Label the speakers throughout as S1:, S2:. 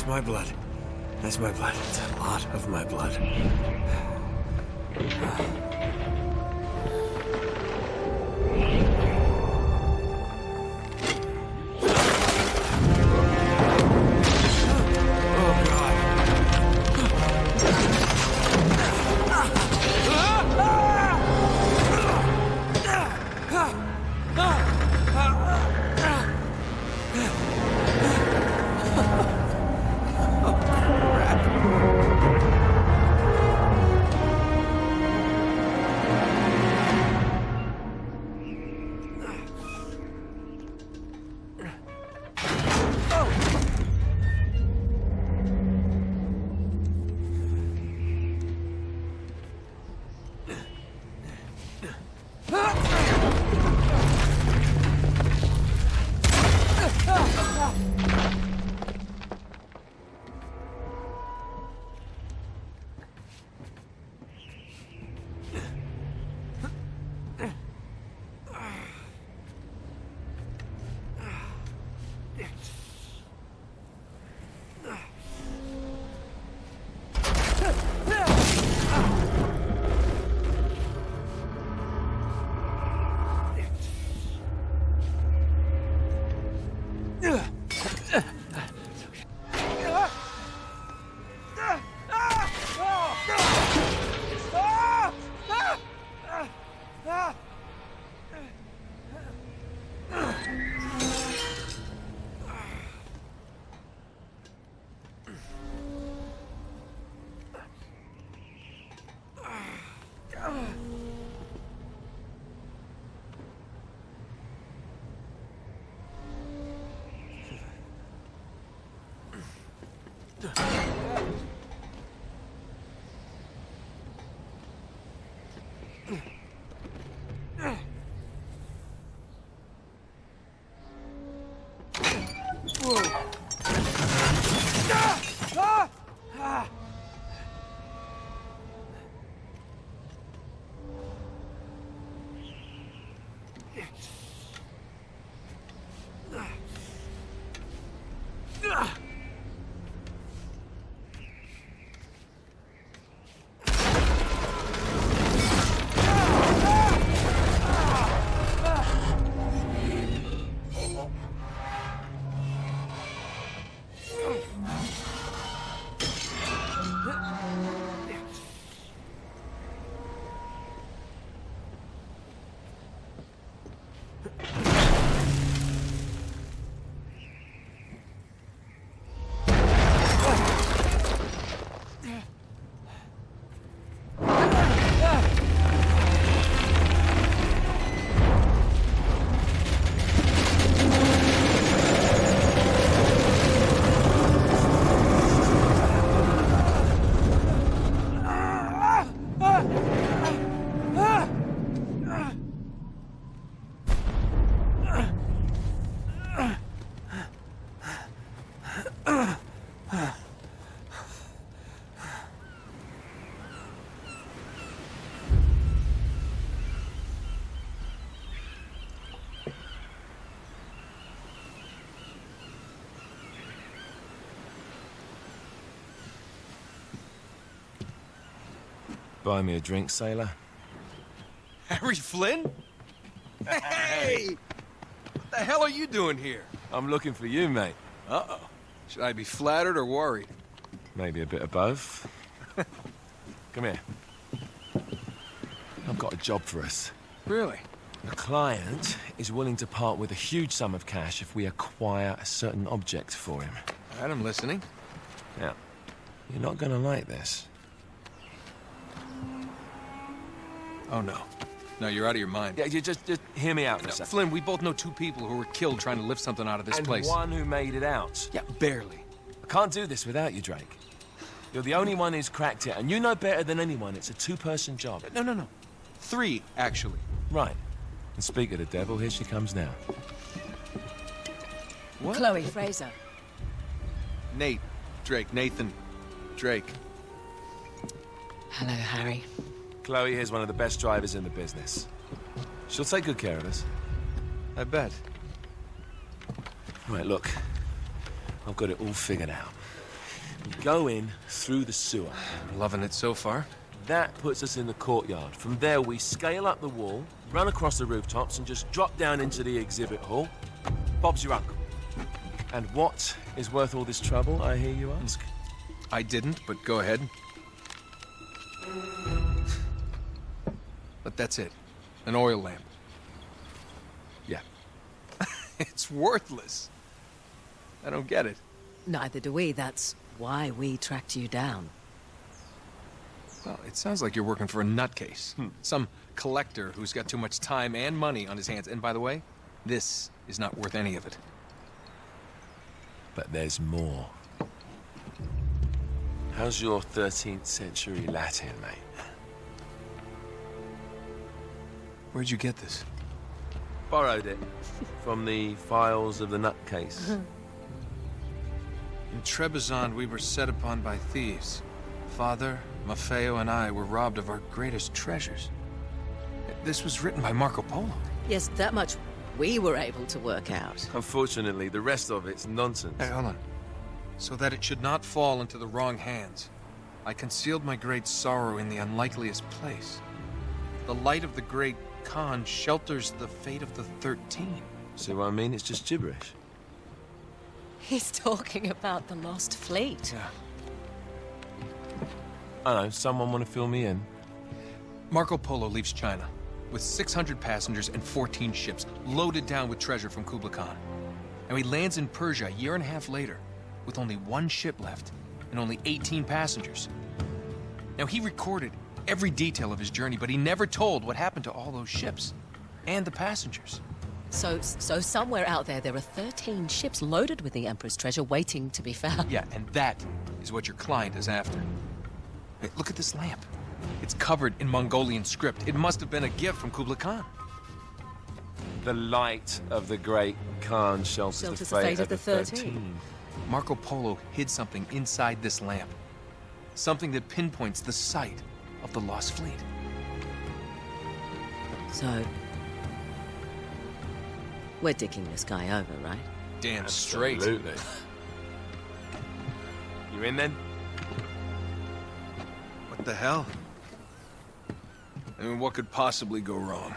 S1: That's my blood. That's my blood. It's a lot of my blood. buy me a drink, sailor?
S2: Harry Flynn? Hey! What the hell are you doing here?
S1: I'm looking for you, mate.
S2: Uh-oh. Should I be flattered or worried?
S1: Maybe a bit of both. Come here. I've got a job for us.
S2: Really?
S1: A client is willing to part with a huge sum of cash if we acquire a certain object for him.
S2: All right, I'm listening.
S1: Now, you're not gonna like this.
S2: Oh, no. No, you're out of your mind.
S1: Yeah, you just hear me out for a second.
S2: Flynn, we both know 2 people who were killed trying to lift something out of this place.
S1: And one who made it out.
S2: Yeah, barely.
S1: I can't do this without you, Drake. You're the only one who's cracked it, and you know better than anyone it's a 2-person job.
S2: No. 3, actually.
S1: Right. And speak of the devil, here she comes now.
S2: What?
S3: Chloe Fraser.
S2: Nate. Drake. Nathan. Drake.
S3: Hello, Harry.
S1: Chloe here's one of the best drivers in the business. She'll take good care of us.
S2: I bet.
S1: Right, look. I've got it all figured out. We go in through the sewer.
S2: I'm loving it so far.
S1: That puts us in the courtyard. From there, we scale up the wall, run across the rooftops, and just drop down into the exhibit hall. Bob's your uncle. And what is worth all this trouble, I hear you ask?
S2: I didn't, but go ahead. But that's it. An oil lamp.
S1: Yeah.
S2: It's worthless. I don't get it.
S3: Neither do we. That's why we tracked you down.
S2: Well, it sounds like you're working for a nutcase. Some collector who's got too much time and money on his hands. And by the way, this is not worth any of it.
S1: But there's more. How's your 13th century Latin, mate?
S2: Where'd you get this?
S1: Borrowed it from the files of the nutcase.
S2: In Trebizond, we were set upon by thieves. Father, Maffeo, and I were robbed of our greatest treasures. This was written by Marco Polo.
S3: Yes, that much we were able to work out.
S1: Unfortunately, the rest of it's nonsense.
S2: Hey, hold on. So that it should not fall into the wrong hands, I concealed my great sorrow in the unlikeliest place. The light of the great Khan shelters the fate of the 13.
S1: See what I mean? It's just gibberish.
S3: He's talking about the lost fleet.
S2: Yeah.
S1: I know, someone want to fill me in?
S2: Marco Polo leaves China with 600 passengers and 14 ships loaded down with treasure from Kublai Khan. And he lands in Persia a year and a half later with only 1 ship left and only 18 passengers. Now, he recorded every detail of his journey, but he never told what happened to all those ships and the passengers.
S3: So somewhere out there are 13 ships loaded with the Emperor's treasure waiting to be found.
S2: Yeah, and that is what your client is after. Hey, look at this lamp. It's covered in Mongolian script. It must have been a gift from Kublai Khan.
S1: The light of the great Khan shelters the fate of the 13.
S2: Marco Polo hid something inside this lamp. Something that pinpoints the site of the lost fleet.
S3: So, we're dicking this guy over, right?
S2: Damn straight.
S1: Absolutely. You in then?
S2: What the hell? I mean, what could possibly go wrong?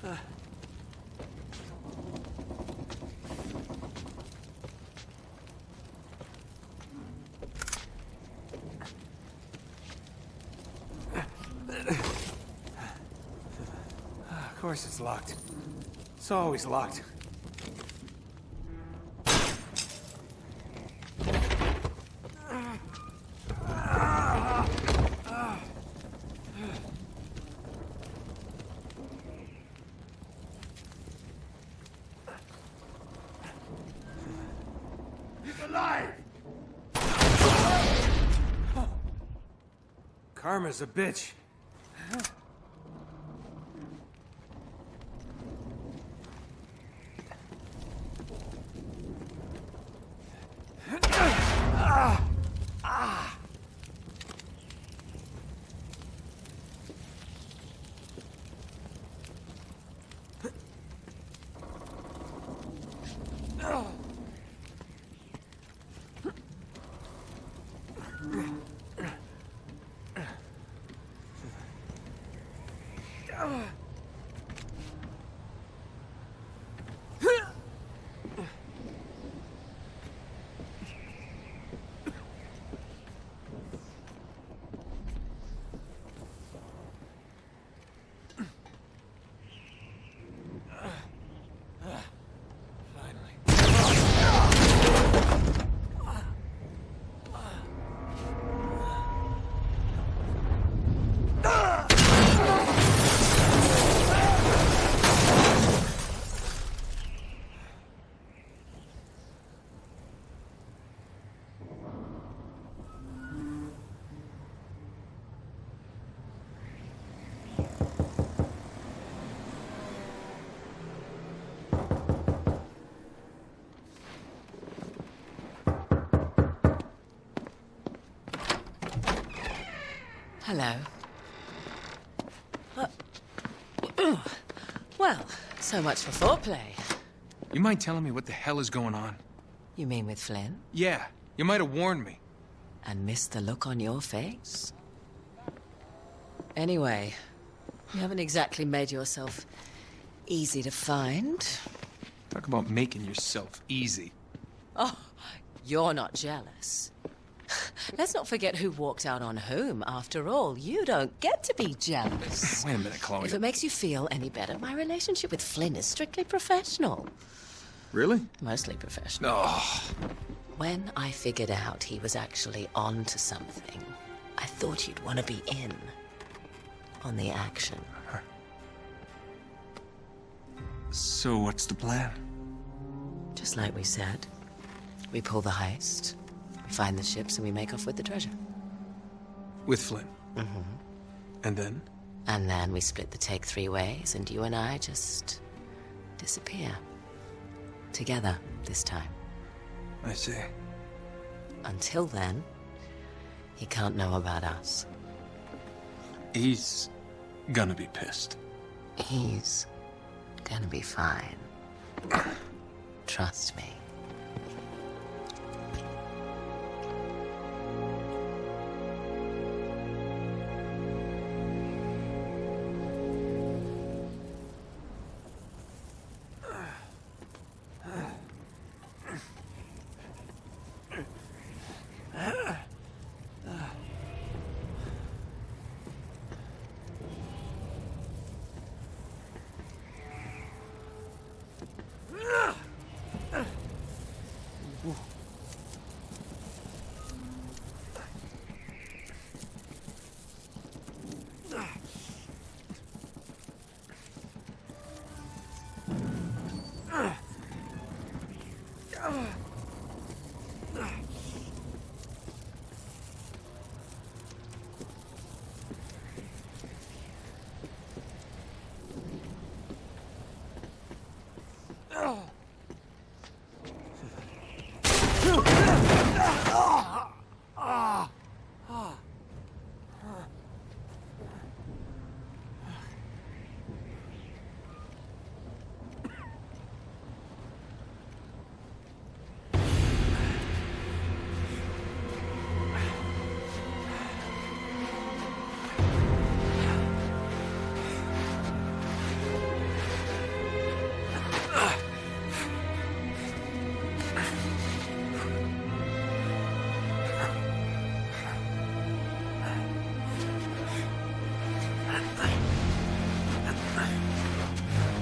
S4: Of course it's locked. It's always locked. Karma's a bitch.
S3: Hello. Well, so much for foreplay.
S2: You mind telling me what the hell is going on?
S3: You mean with Flynn?
S2: Yeah, you might have warned me.
S3: And missed the look on your face? Anyway, you haven't exactly made yourself easy to find.
S2: Talk about making yourself easy.
S3: Oh, you're not jealous. Let's not forget who walked out on whom. After all, you don't get to be jealous.
S2: Wait a minute, Chloe.
S3: If it makes you feel any better, my relationship with Flynn is strictly professional.
S2: Really?
S3: Mostly professional.
S2: Oh.
S3: When I figured out he was actually on to something, I thought you'd want to be in on the action.
S2: So what's the plan?
S3: Just like we said, we pull the heist, we find the ships, and we make off with the treasure.
S2: With Flynn?
S3: Mm-hmm.
S2: And then?
S3: And then we split the take 3 ways, and you and I just disappear. Together, this time.
S2: I see.
S3: Until then, he can't know about us.
S2: He's gonna be pissed.
S3: He's gonna be fine. Trust me.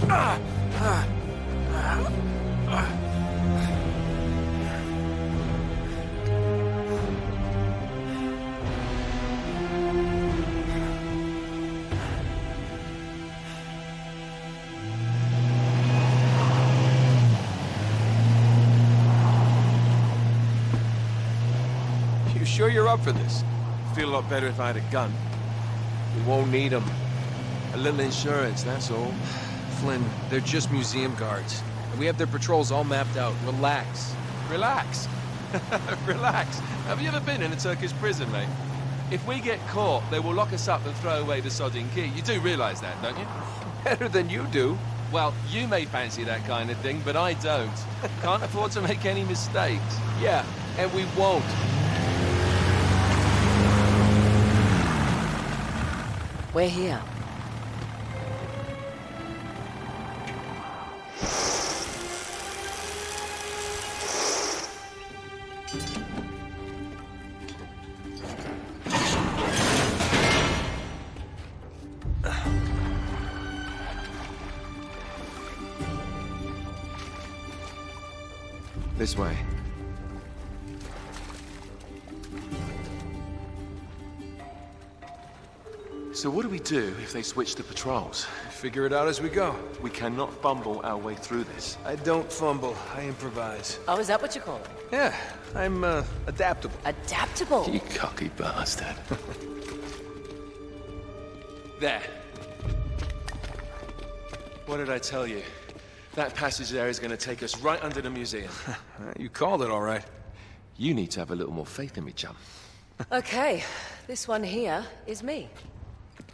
S2: You sure you're up for this?
S1: Feel a lot better if I had a gun. We won't need them. A little insurance, that's all.
S2: Flynn, they're just museum guards. We have their patrols all mapped out. Relax.
S1: Relax. Relax. Have you ever been in a Turkish prison, mate? If we get caught, they will lock us up and throw away the sodding key. You do realize that, don't you?
S2: Better than you do.
S1: Well, you may fancy that kind of thing, but I don't. Can't afford to make any mistakes.
S2: Yeah, and we won't.
S3: We're here.
S1: This way. So what do we do if they switch to patrols?
S2: Figure it out as we go.
S1: We cannot fumble our way through this.
S2: I don't fumble. I improvise.
S3: Oh, is that what you call it?
S2: Yeah, I'm, adaptable.
S3: Adaptable.
S1: You cocky bastard. There. What did I tell you? That passage there is going to take us right under the museum.
S2: You called it all right.
S1: You need to have a little more faith in me, chum.
S3: Okay, this one here is me.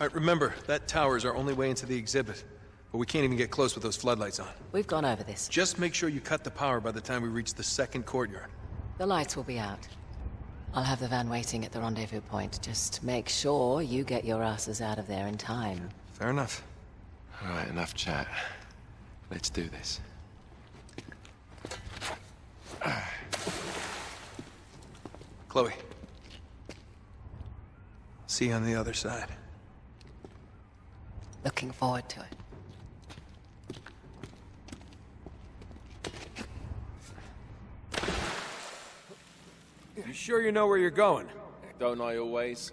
S2: All right, remember, that tower is our only way into the exhibit. But we can't even get close with those floodlights on.
S3: We've gone over this.
S2: Just make sure you cut the power by the time we reach the second courtyard.
S3: The lights will be out. I'll have the van waiting at the rendezvous point. Just make sure you get your asses out of there in time.
S2: Fair enough.
S1: All right, enough chat. Let's do this.
S2: Chloe. See you on the other side.
S3: Looking forward to it.
S2: You sure you know where you're going?
S1: Don't I always?